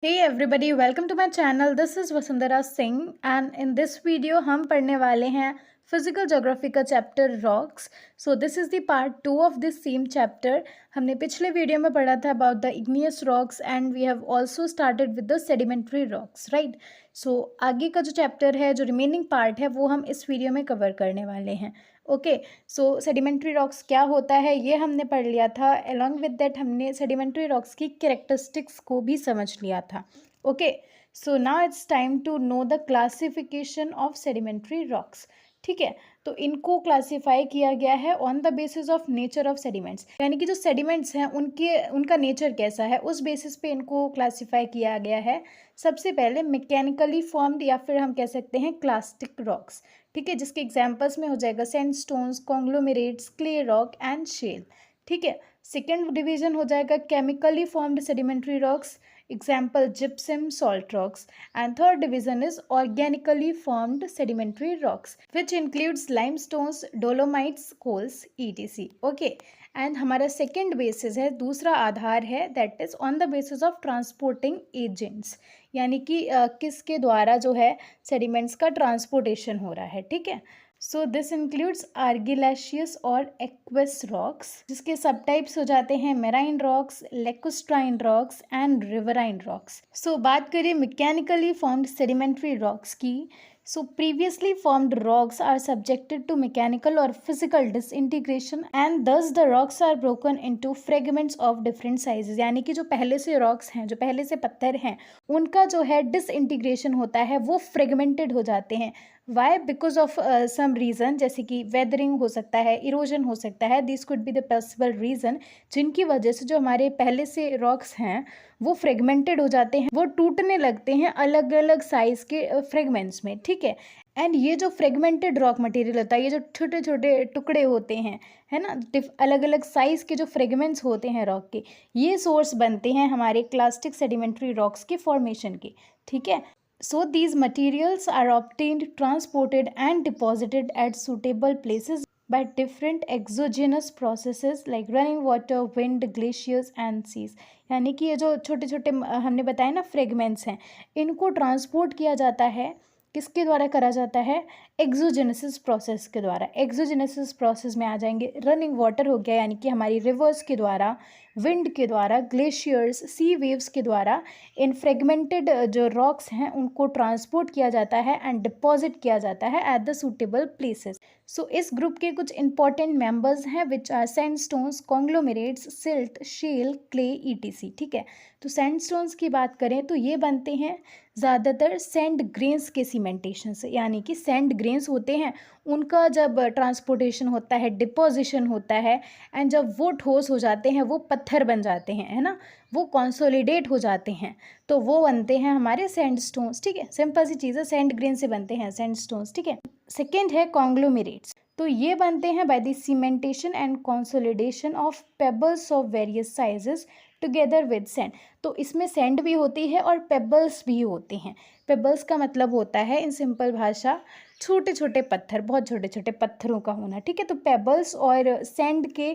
Hey everybody, welcome to my channel. This is Vasundhara Singh and in this video हम पढ़ने वाले हैं physical geography का chapter rocks. So this is the part 2 of this same chapter. हमने पिछले video में पढ़ा था about the igneous rocks and we have also started with the sedimentary rocks, right. So आगे का जो चैप्टर है, जो रिमेनिंग पार्ट है, वो हम इस वीडियो में कवर करने वाले हैं. ओके, सो सेडिमेंट्री रॉक्स क्या होता है ये हमने पढ़ लिया था. अलॉन्ग विद दैट हमने सेडिमेंट्री रॉक्स की कैरेक्टरिस्टिक्स को भी समझ लिया था. Okay, so now it's time to know the classification of sedimentary rocks. ठीक है, तो इनको क्लासीफाई किया गया है on the basis of nature of sediments, यानी कि जो सेडिमेंट्स हैं उनका नेचर कैसा है उस बेसिस पे इनको क्लासीफाई किया गया है. सबसे पहले मैकेनिकली फॉर्म्ड या फिर हम कह सकते हैं क्लास्टिक रॉक्स. ठीक है, जिसके एग्जांपल्स में हो जाएगा sandstones, conglomerates, clay rock and shale. ठीक है, सेकेंड डिवीजन हो जाएगा chemically formed sedimentary rocks, example gypsum, salt rocks. And third division is organically formed sedimentary rocks, which includes limestones, dolomites, coals, etc. Okay, and हमारा second basis है, दूसरा आधार है, that is on the basis of transporting agents, यानी कि किसके द्वारा जो है sediments का transportation हो रहा है. ठीक है, सो दिस इंक्लूड्स आर्गिलेशियस और एक्वस रॉक्स, जिसके सब टाइप्स हो जाते हैं marine rocks, lacustrine rocks and riverine rocks. So बात करें मैकेनिकली फॉर्म्ड सेडिमेंट्री रॉक्स की. So previously formed rocks are subjected to mechanical और physical disintegration and thus the rocks are broken into fragments of different sizes, यानी कि जो पहले से rocks हैं, जो पहले से पत्थर हैं, उनका जो है डिसइंटीग्रेशन होता है, वो फ्रेगमेंटेड हो जाते हैं. Why? Because of some reason, जैसे कि वेदरिंग हो सकता है, इरोजन हो सकता है. This could be the possible reason जिनकी वजह से जो हमारे पहले से रॉक्स हैं वो फ्रेगमेंटेड हो जाते हैं, वो टूटने लगते हैं अलग अलग साइज़ के फ्रेगमेंट्स में. ठीक है, एंड ये जो फ्रेगमेंटेड रॉक मटेरियल होता है, ये जो छोटे छोटे टुकड़े होते हैं, है ना, अलग अलग साइज़ के जो फ्रेगमेंट्स होते हैं रॉक के, ये सोर्स बनते हैं हमारे क्लास्टिक सेडिमेंट्री रॉक्स के फॉर्मेशन के. ठीक है, so these materials are obtained, transported and deposited at suitable places by different exogenous processes like running water, wind, glaciers and seas. यानी कि ये जो छोटे छोटे हमने बताया ना फ्रेगमेंट्स हैं, इनको ट्रांसपोर्ट किया जाता है, किसके द्वारा करा जाता है? एक्सोजेनेसिस प्रोसेस के द्वारा. एक्सोजेनेसिस प्रोसेस में आ जाएंगे रनिंग वाटर हो गया, यानी कि हमारी रिवर्स के द्वारा, विंड के द्वारा, ग्लेशियर्स, सी वेव्स के द्वारा इन फ्रेगमेंटेड जो रॉक्स हैं उनको ट्रांसपोर्ट किया जाता है एंड डिपॉजिट किया जाता है at the suitable places. So इस ग्रुप के कुछ इंपॉर्टेंट मेंबर्स हैं which are sandstones, conglomerates, silt, shale, clay, etc. ठीक है, तो सैंडस्टोन्स की बात करें तो ये बनते हैं ज़्यादातर सैंड ग्रेन्स के सीमेंटेशन से, यानी कि सैंड ग्रेन्स होते हैं उनका जब ट्रांसपोर्टेशन होता है, डिपोजिशन होता है, एंड जब वो ठोस हो जाते हैं, वो पत्थर बन जाते हैं, है ना, वो कंसोलिडेट हो जाते हैं, तो वो बनते हैं हमारे सैंडस्टोन्स. ठीक है, सिंपल सी चीज़ है, सैंड ग्रेन से बनते हैं सैंडस्टोन्स. ठीक है, सेकेंड है कॉन्ग्लोमेरेट्स. तो ये बनते हैं by the cementation and consolidation of pebbles of various sizes together with sand. तो इसमें सैंड भी होती है और पेबल्स भी होते हैं. पेबल्स का मतलब होता है इन सिंपल भाषा छोटे छोटे पत्थर, बहुत छोटे छोटे पत्थरों का होना. ठीक है, तो पेबल्स और सैंड के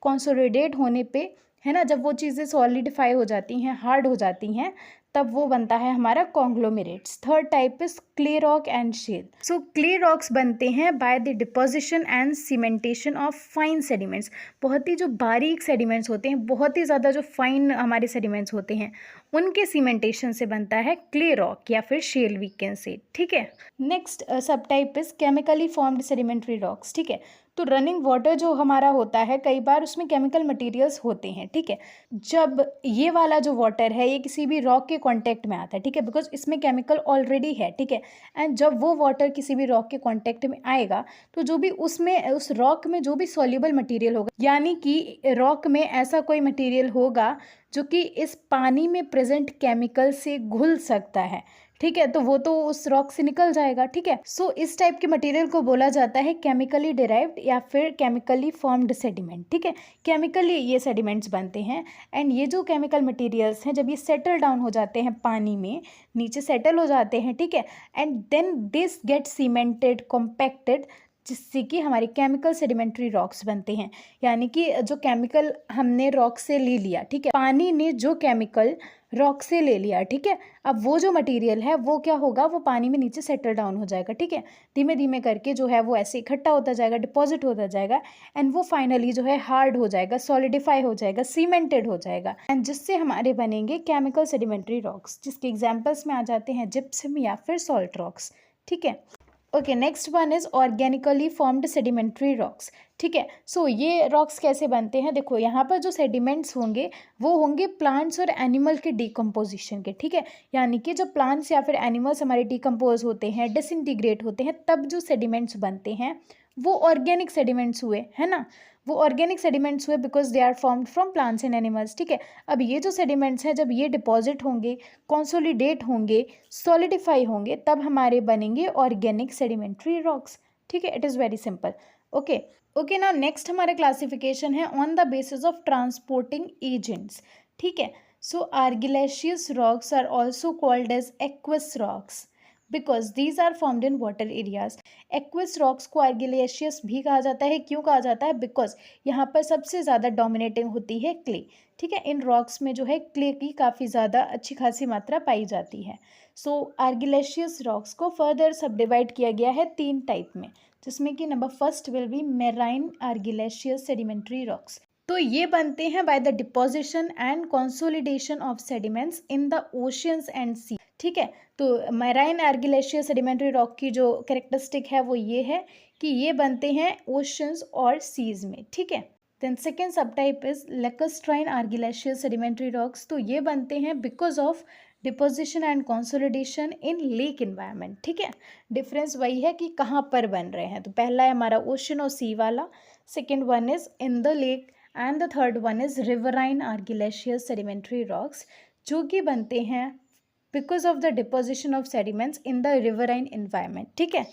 कंसोलिडेट होने पे, है ना, जब वो चीज़ें सॉलिडिफाई हो जाती हैं, हार्ड हो जाती हैं, तब वो बनता है हमारा conglomerates. Third type is clay rock and shale. So clay rocks बनते हैं by the deposition and cementation of fine sediments. बहुत ही जो बारीक सेडिमेंट्स होते हैं, बहुत ही ज़्यादा जो फाइन हमारे सेडिमेंट्स होते हैं, उनके सीमेंटेशन से बनता है क्ले रॉक या फिर शेल वी कैन से. ठीक है, नेक्स्ट सब type is chemically formed sedimentary rocks. ठीक है, तो रनिंग वाटर जो हमारा होता है, कई बार उसमें केमिकल मटेरियल्स होते हैं. ठीक है, जब ये वाला जो वाटर है ये किसी भी रॉक के कांटेक्ट में आता है, ठीक है, बिकॉज इसमें केमिकल ऑलरेडी है. ठीक है, एंड जब वो वाटर किसी भी रॉक के कांटेक्ट में आएगा, तो जो भी उसमें उस रॉक में जो भी सॉल्युबल मटेरियल होगा, यानी कि रॉक में ऐसा कोई मटेरियल होगा जो कि इस पानी में प्रेजेंट केमिकल से घुल सकता है. ठीक है, तो वो तो उस रॉक से निकल जाएगा. ठीक है, सो इस टाइप के मटेरियल को बोला जाता है केमिकली डिराइव्ड या फिर केमिकली फॉर्म्ड सेडिमेंट. ठीक है, केमिकली ये सेडिमेंट्स बनते हैं, एंड ये जो केमिकल मटेरियल्स हैं जब ये सेटल डाउन हो जाते हैं पानी में, नीचे सेटल हो जाते हैं, ठीक है, and then this get cemented, compacted, जिससे कि हमारे केमिकल सेडिमेंट्री रॉक्स बनते हैं. यानी कि जो केमिकल हमने रॉक से ले लिया, ठीक है, पानी ने जो केमिकल रॉक से ले लिया, ठीक है। अब वो जो मटेरियल है वो क्या होगा, वो पानी में नीचे सेटल डाउन हो जाएगा, ठीक है। धीमे धीमे करके जो है वो ऐसे इकट्ठा होता जाएगा, डिपॉजिट होता जाएगा, एंड वो फाइनली जो है हार्ड हो जाएगा, सॉलिडिफाई हो जाएगा, सीमेंटेड हो जाएगा, एंड जिससे हमारे बनेंगे केमिकल सेडिमेंट्री रॉक्स, जिसके एग्जाम्पल्स में आ जाते हैं जिप्सम या फिर सॉल्ट रॉक्स, ठीक है। Okay, next one is organically formed sedimentary rocks, ठीक है। सो ये रॉक्स कैसे बनते हैं, देखो यहाँ पर जो सेडिमेंट्स होंगे वो होंगे प्लांट्स और एनिमल के डिकम्पोजिशन के, ठीक है। यानी कि जब प्लांट्स या फिर एनिमल्स हमारे डिकम्पोज होते हैं, डिसइंटीग्रेट होते हैं, तब जो सेडिमेंट्स बनते हैं वो ऑर्गेनिक सेडिमेंट्स हुए, है ना। वो ऑर्गेनिक सेडिमेंट्स हुए because they are formed from plants and animals, ठीक है। अब ये जो सेडिमेंट्स हैं जब ये डिपॉजिट होंगे, कंसोलिडेट होंगे, सॉलिडिफाई होंगे, तब हमारे बनेंगे ऑर्गेनिक सेडिमेंट्री रॉक्स, ठीक है। It is very simple. Okay okay, now next हमारा क्लासिफिकेशन है on the basis of transporting agents, ठीक है। So argillaceous rocks are also called as aqueous rocks because these are formed in water areas. Aqueous rocks को argillaceous भी कहा जाता है, क्यों कहा जाता है, बिकॉज यहाँ पर सबसे ज़्यादा डोमिनेटिंग होती है क्ले, ठीक है। इन रॉक्स में जो है क्ले की काफ़ी ज़्यादा अच्छी खासी मात्रा पाई जाती है। सो आर्गिलेशियस रॉक्स को फर्दर सब डिवाइड किया गया है 3 टाइप में, जिसमें कि number first will be marine argillaceous sedimentary rocks. तो ये बनते हैं by the deposition and consolidation of sediments in the oceans and sea, ठीक है। तो मैराइन आर्गिलेशियस सेडिमेंट्री रॉक की जो कैरेक्टरिस्टिक है वो ये है कि ये बनते हैं ओशंस और सीज में, ठीक है। Then second sub type is lacustrine argillaceous sedimentary rocks. तो ये बनते हैं because of deposition and consolidation in lake environment, ठीक है। डिफरेंस वही है कि कहाँ पर बन रहे हैं। तो पहला है हमारा ओशन और सी वाला, second one is in the lake, and the third one is riverine argillaceous sedimentary rocks, जो कि बनते हैं because of the deposition of sediments in the riverine environment, ठीक है।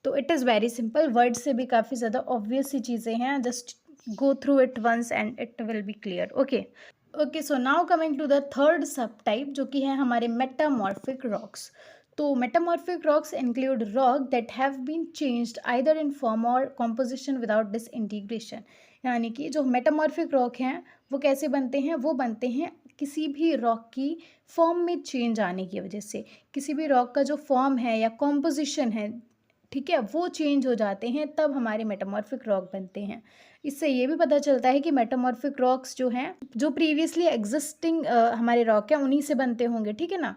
तो it is very simple, word से भी काफ़ी ज़्यादा ऑब्वियस सी चीज़ें हैं, just go through it once and it will be clear. Okay okay, so now coming to the third sub type, जो कि है हमारे मेटामॉर्फिक रॉक्स। तो metamorphic rocks include rock that have been changed either in form और composition without disintegration. यानी कि जो metamorphic rock हैं वो कैसे बनते हैं, वो बनते हैं किसी भी रॉक की फॉर्म में चेंज आने की वजह से। किसी भी रॉक का जो फॉर्म है या कॉम्पोजिशन है, ठीक है, वो चेंज हो जाते हैं, तब हमारे मेटामॉर्फिक रॉक बनते हैं। इससे ये भी पता चलता है कि मेटामॉर्फिक रॉक्स जो हैं, जो प्रीवियसली एग्जिस्टिंग हमारे रॉक हैं उन्हीं से बनते होंगे, ठीक है ना।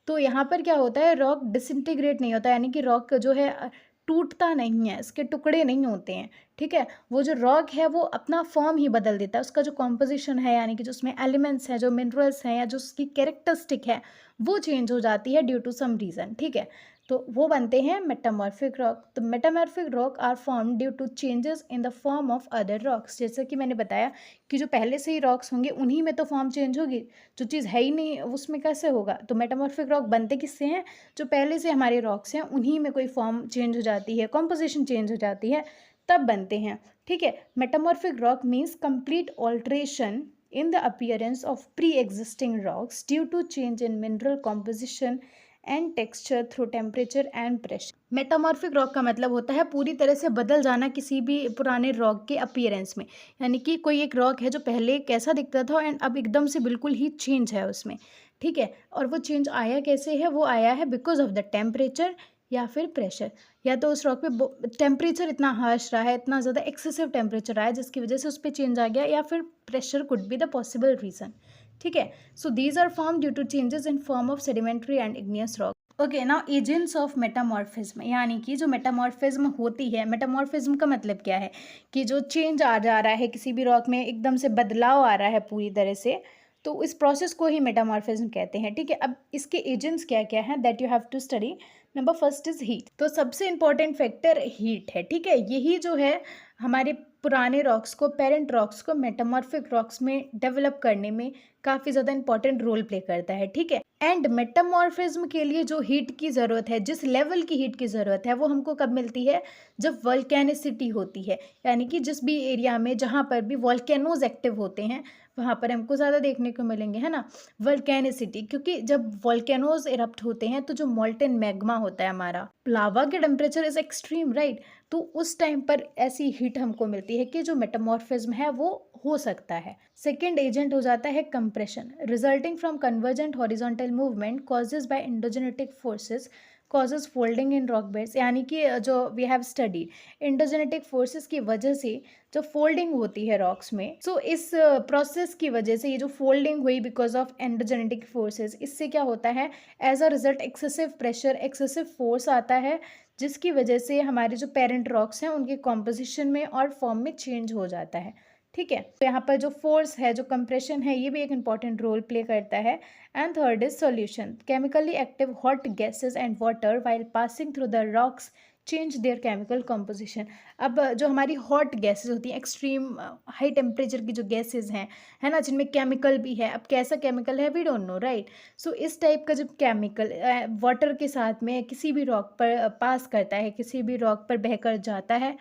तो यहाँ पर क्या होता है, रॉक डिसइंटीग्रेट नहीं होता, यानी कि रॉक जो है टूटता नहीं है, इसके टुकड़े नहीं होते हैं, ठीक है। वो जो रॉक है वो अपना फॉर्म ही बदल देता है, उसका जो कॉम्पोजिशन है, यानी कि जो उसमें एलिमेंट्स हैं, जो मिनरल्स हैं, या जो उसकी कैरेक्टरिस्टिक है, वो चेंज हो जाती है ड्यू टू सम रीज़न, ठीक है। तो वो बनते हैं मेटामॉर्फिक रॉक। तो metamorphic rock are form due to changes in the form of other rocks. जैसे कि मैंने बताया कि जो पहले से ही रॉक्स होंगे उन्हीं में तो फॉर्म चेंज होगी, जो चीज़ है ही नहीं उसमें कैसे होगा। तो मेटामॉर्फिक रॉक बनते किससे हैं, जो पहले से हमारे रॉक्स हैं उन्हीं में कोई फॉर्म चेंज हो जाती है, कॉम्पोजिशन चेंज हो जाती है, तब बनते हैं, ठीक है। Metamorphic rock means complete alteration in the appearance of pre-existing rocks due to change in mineral composition and texture through temperature and pressure। Metamorphic rock का मतलब होता है पूरी तरह से बदल जाना किसी भी पुराने रॉक के अपीयरेंस में। यानी कि कोई एक रॉक है जो पहले कैसा दिखता था एंड अब एकदम से बिल्कुल ही चेंज है उसमें, ठीक है। और वो चेंज आया कैसे है, वो आया है बिकॉज ऑफ द टेम्परेचर या फिर प्रेशर। या तो उस रॉक पे टेम्परेचर इतना हार्श रहा है, इतना ज़्यादा एक्सेसिव टेम्परेचर रहा है जिसकी वजह से उस पर चेंज आ गया, या फिर pressure could be the possible reason, ठीक है। So these are form due to changes in form of sedimentary and igneous rock. Okay, now agents of metamorphism, यानी कि जो मेटामॉर्फिज्म होती है, मेटामॉर्फिज्म का मतलब क्या है कि जो चेंज आ जा रहा है किसी भी रॉक में, एकदम से बदलाव आ रहा है पूरी तरह से, तो इस प्रोसेस को ही मेटामॉर्फिज्म कहते हैं, ठीक है। अब इसके एजेंट्स क्या क्या हैं that you have to study. Number first is heat. तो सबसे इंपॉर्टेंट फैक्टर हीट है, ठीक है। यही जो है हमारे पुराने रॉक्स को, पेरेंट रॉक्स को मेटामॉर्फिक रॉक्स में डेवलप करने में काफ़ी ज़्यादा इंपॉर्टेंट रोल प्ले करता है, ठीक है। एंड मेटामॉर्फिज्म के लिए जो हीट की ज़रूरत है, जिस लेवल की हीट की ज़रूरत है, वो हमको कब मिलती है, जब वॉल्केनिसिटी होती है। यानी कि जिस भी एरिया में जहाँ पर भी वॉल्केनोज एक्टिव होते हैं वहाँ पर हमको ज़्यादा देखने को मिलेंगे, है ना, वॉल्केनिसिटी। क्योंकि जब वॉल्केनोज इरप्ट होते हैं तो जो मोल्टेन मैग्मा होता है हमारा, लावा के टेम्परेचर इज़ एक्सट्रीम, राइट। तो उस टाइम पर ऐसी हीट हमको मिलती है कि जो मेटामॉर्फिज्म है वो हो सकता है। सेकेंड एजेंट हो जाता है compression, resulting from convergent horizontal movement causes by endogenetic forces causes folding in rock beds, यानी कि जो we have studied, endogenetic forces की वजह से जो फोल्डिंग होती है रॉक्स में, सो इस प्रोसेस की वजह से ये जो फोल्डिंग हुई बिकॉज ऑफ एंडोजेनेटिक फोर्सेस, इससे क्या होता है, as a result excessive pressure, excessive force आता है, जिसकी वजह से हमारे जो पेरेंट रॉक्स हैं उनके कॉम्पोजिशन में और फॉर्म में चेंज हो जाता है। ठीक है, तो यहाँ पर जो फोर्स है, जो कंप्रेशन है, ये भी एक इंपॉर्टेंट रोल प्ले करता है। And third is solution, chemically active hot gases and water while passing through the rocks change their chemical composition. अब जो हमारी हॉट गैसेज होती हैं, एक्सट्रीम हाई टेम्परेचर की जो गैसेज हैं, है ना, जिनमें केमिकल भी है, अब कैसा केमिकल है we don't know, right. So इस टाइप का जब केमिकल वाटर के साथ में किसी भी रॉक पर पास करता है, किसी भी रॉक पर बहकर जाता है,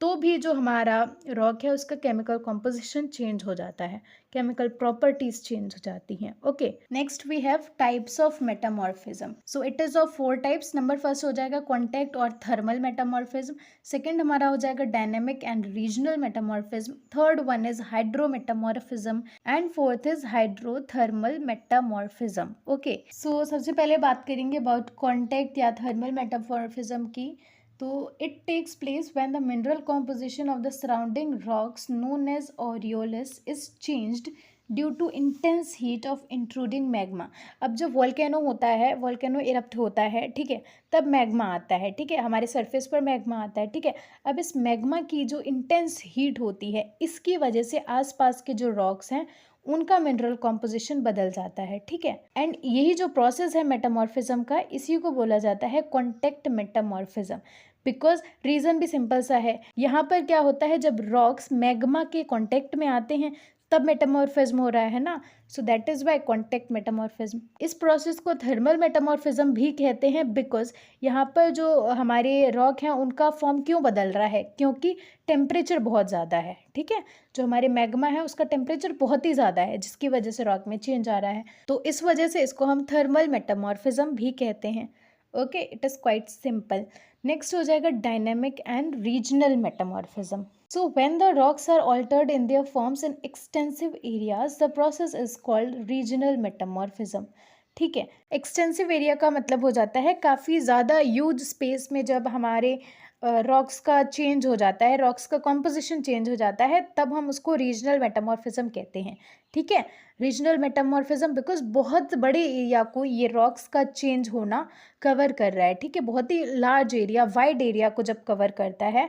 तो भी जो हमारा रॉक है उसका केमिकल कॉम्पोजिशन चेंज हो जाता है, केमिकल प्रॉपर्टीज चेंज हो जाती हैं। Okay, next we have types of metamorphism. So it is of 4 types. Number first हो जाएगा कॉन्टैक्ट और थर्मल मेटामॉर्फिज्म, सेकंड हमारा हो जाएगा dynamic and regional metamorphism, third one is hydro metamorphism and fourth is hydrothermal metamorphism. Okay, so सबसे पहले बात करेंगे अबाउट कॉन्टैक्ट या थर्मल मेटामॉर्फिज्म की। तो it takes place when the mineral composition of the surrounding rocks known as aureolus is changed due to intense heat of intruding magma. अब जब volcano होता है, वोल्केनो इरप्ट होता है, ठीक है, तब मैग्मा आता है, ठीक है, हमारे सरफेस पर मैग्मा आता है, ठीक है। अब इस मैग्मा की जो इंटेंस हीट होती है, इसकी वजह से आसपास के जो रॉक्स हैं उनका मिनरल कॉम्पोजिशन बदल जाता है, ठीक है। एंड यही जो प्रोसेस है मेटामॉर्फिज्म का, इसी को बोला जाता है कॉन्टेक्ट मेटामॉर्फिज्म। बिकॉज रीज़न भी सिंपल सा है, यहाँ पर क्या होता है, जब रॉक्स मैग्मा के कॉन्टेक्ट में आते हैं तब मेटामॉर्फिज्म हो रहा है ना, so that is Y contact metamorphism. इस प्रोसेस को थर्मल मेटामॉर्फिज्म भी कहते हैं, बिकॉज यहाँ पर जो हमारे रॉक हैं उनका फॉर्म क्यों बदल रहा है, क्योंकि टेम्परेचर बहुत ज़्यादा है, ठीक है, जो हमारे मैग्मा है उसका टेम्परेचर बहुत ही ज़्यादा है, जिसकी वजह से रॉक में चेंज आ रहा है, तो इस वजह से इसको हम थर्मल मेटामॉर्फिज्म भी कहते हैं। Okay, it is quite simple. Next हो जाएगा dynamic and regional metamorphism. So when the rocks are altered in their forms in extensive areas, the process is called regional metamorphism. ठीक है, एक्सटेंसिव एरिया का मतलब हो जाता है काफ़ी ज़्यादा ह्यूज स्पेस में जब हमारे रॉक्स का चेंज हो जाता है, रॉक्स का कॉम्पोजिशन चेंज हो जाता है, तब हम उसको रीजनल मेटामॉर्फिज्म कहते हैं, ठीक है। रीजनल मेटामॉर्फिज्म बिकॉज बहुत बड़े एरिया को ये रॉक्स का चेंज होना कवर कर रहा है, ठीक है, बहुत ही लार्ज एरिया, वाइड एरिया को जब कवर करता है,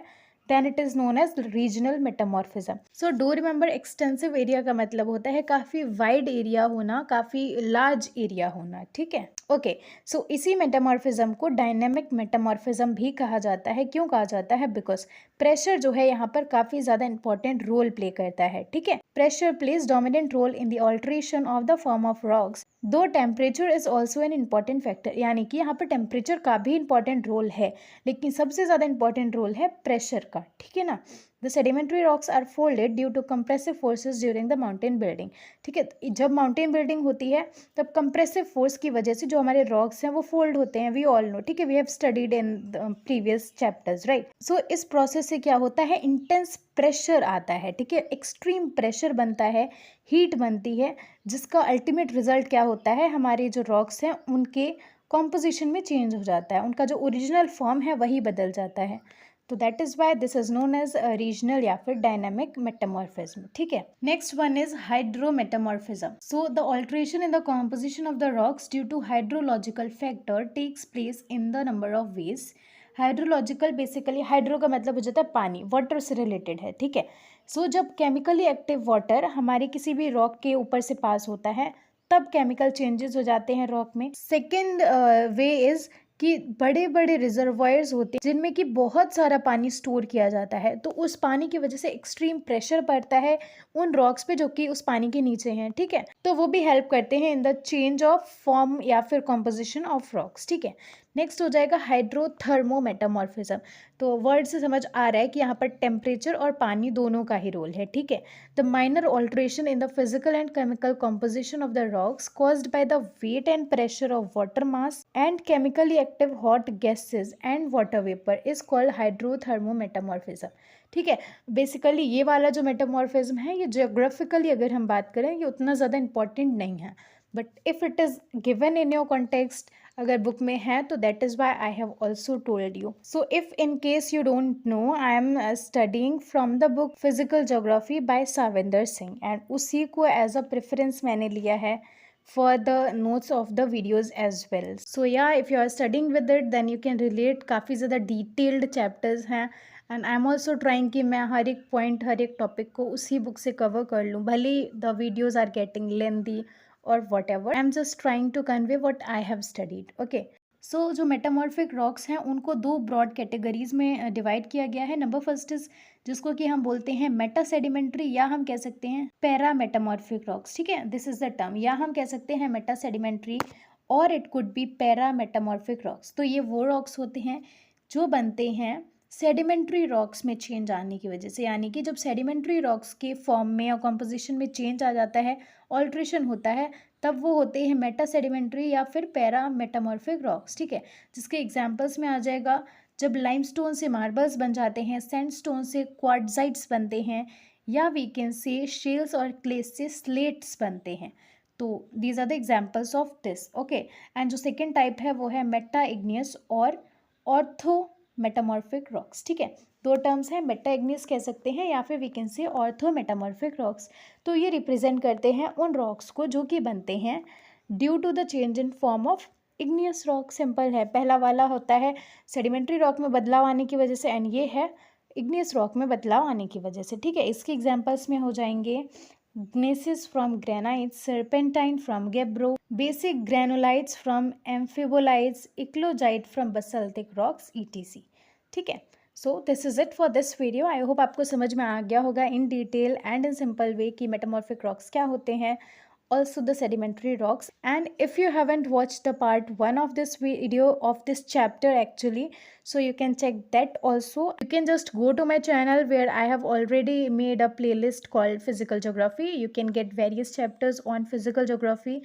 then it is known as regional metamorphism. So do remember extensive area का मतलब होता है काफ़ी वाइड एरिया होना, काफ़ी लार्ज एरिया होना, ठीक है। ओके, सो इसी मेटामॉर्फिज्म को डायनेमिक मेटामॉर्फिज्म भी कहा जाता है। क्यों कहा जाता है, बिकॉज प्रेशर जो है यहाँ पर काफ़ी ज़्यादा इंपॉर्टेंट रोल प्ले करता है, ठीक है। Pressure plays dominant role in the alteration of the form of rocks, though temperature is also an important factor, यानी कि यहाँ पर टेम्परेचर का भी इंपॉर्टेंट रोल है, लेकिन सबसे ज़्यादा इंपॉर्टेंट रोल है प्रेशर का, ठीक है ना। The sedimentary rocks are folded due to compressive forces during the mountain building, ठीक है, जब माउंटेन बिल्डिंग होती है तब कंप्रेसिव फोर्स की वजह से जो हमारे रॉक्स हैं वो फोल्ड होते हैं, वी ऑल नो, ठीक है, we have studied in previous chapters, right. So इस प्रोसेस से क्या होता है, इंटेंस प्रेशर आता है, ठीक है, एक्सट्रीम प्रेशर बनता है, हीट बनती है, जिसका अल्टीमेट रिजल्ट क्या होता है, हमारे जो रॉक्स हैं उनके कॉम्पोजिशन में चेंज हो जाता है, उनका जो ओरिजिनल फॉर्म है वही बदल जाता है, तो that is why this is known as regional या फिर डायनामिक मेटामॉर्फिज्म, ठीक है। Next one is hydro metamorphism. So the alteration in the composition of the rocks due to hydrological factor takes place in the number of ways. Hydrological basically, hydro का मतलब हो जाता है पानी, वाटर से related है, ठीक है। सो जब केमिकली एक्टिव वाटर हमारे किसी भी रॉक के ऊपर से पास होता है तब केमिकल चेंजेस हो जाते हैं रॉक में। सेकेंड वे इज कि बड़े बड़े रिजर्वायर्स होते हैं जिनमें कि बहुत सारा पानी स्टोर किया जाता है, तो उस पानी की वजह से एक्सट्रीम प्रेशर पड़ता है उन रॉक्स पे जो कि उस पानी के नीचे हैं, ठीक है, तो वो भी हेल्प करते हैं in the change of form या फिर कॉम्पोजिशन ऑफ रॉक्स, ठीक है। नेक्स्ट हो जाएगा हाइड्रोथर्मो मेटामॉर्फिज्म। तो वर्ड से समझ आ रहा है कि यहाँ पर टेम्परेचर और पानी दोनों का ही रोल है, ठीक है। The minor alteration in the physical and chemical composition of the rocks caused by the weight and pressure of water mass and chemically active hot gases and water vapour is called hydrothermo metamorphism, ठीक है। Basically ये वाला जो metamorphism है ये geographically अगर हम बात करें ये उतना ज़्यादा इंपॉर्टेंट नहीं है, but if it is given in your context, अगर बुक में है तो that is why I have also told you. So if in case you don't know, I am studying from the book physical geography by Savinder Singh and उसी को as a preference मैंने लिया है for the notes of the videos as well. So yeah, if you are studying with it then you can relate, काफ़ी ज़्यादा detailed chapters हैं and I am also trying कि मैं हर एक पॉइंट हर एक टॉपिक को उसी बुक से कवर कर लूँ, भले the videos are getting lengthy और whatever, I am just trying to convey what I have studied, okay. So जो मेटामॉर्फिक रॉक्स हैं उनको दो ब्रॉड कैटेगरीज में डिवाइड किया गया है। नंबर फर्स्ट इज जिसको कि हम बोलते हैं मेटा सेडिमेंट्री या हम कह सकते हैं पैरा मेटामॉर्फिक रॉक्स, ठीक है, दिस इज द टर्म। या हम कह सकते हैं मेटा सेडिमेंट्री और it could be para metamorphic rocks. तो ये वो रॉक्स होते हैं जो बनते हैं सेडिमेंट्री रॉक्स में चेंज आने की वजह से, यानी कि जब सेडिमेंट्री रॉक्स के फॉर्म में या कॉम्पोजिशन में चेंज आ जाता है, ऑल्ट्रेशन होता है, तब वो होते हैं मेटा सेडिमेंट्री या फिर पैरा मेटामॉर्फिक रॉक्स, ठीक है। जिसके एग्जांपल्स में आ जाएगा जब लाइमस्टोन से मार्बल्स बन जाते हैं, सैंडस्टोन से क्वार्ट्जाइट्स बनते हैं, या वी कैन से शेल्स और क्लेस से स्लेट्स बनते हैं। तो these are the examples of this, okay. And जो सेकेंड टाइप है वो है मेटा इग्नियस और ऑर्थो मेटामॉर्फिक रॉक्स, ठीक है। दो टर्म्स हैं, मेटा इग्नियस कह सकते हैं या फिर we can say ortho metamorphic rocks. तो ये रिप्रेजेंट करते हैं उन रॉक्स को जो कि बनते हैं due to the change in form of igneous rock. Simple है, पहला वाला होता है सेडिमेंट्री रॉक में बदलाव आने की वजह से एंड ये है इग्नियस रॉक में बदलाव आने की वजह से, ठीक है। इसके एग्जाम्पल्स में हो जाएंगे gneiss from granites, serpentine from gabbro, basic granulites from amphibolites, eclogite from basaltic rocks etc, ठीक है। So this is it for this video. I hope आपको समझ में आ गया होगा in detail and in simple way कि मेटामॉर्फिक रॉक्स क्या होते हैं, also the sedimentary rocks. And if you haven't watched the part 1 of this video of this chapter actually, so you can check that also. You can just go to my channel where I have already made a playlist called physical geography. You can get various chapters on physical geography.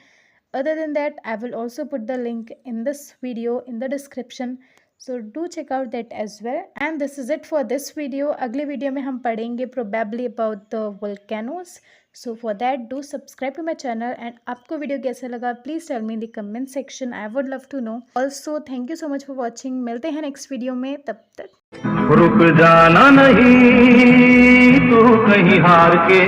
Other than that, I will also put the link in this video in the description, so do check out that as well. And this is it for this video. अगले video में हम पढ़ेंगे probably about the volcanoes. So for that, do subscribe to my channel. And आपको video कैसा लगा please tell me in the comment section, I would love to know. Also thank you so much for watching. मिलते हैं next video में, तब तक रुक जाना नहीं तू कहीं हार के।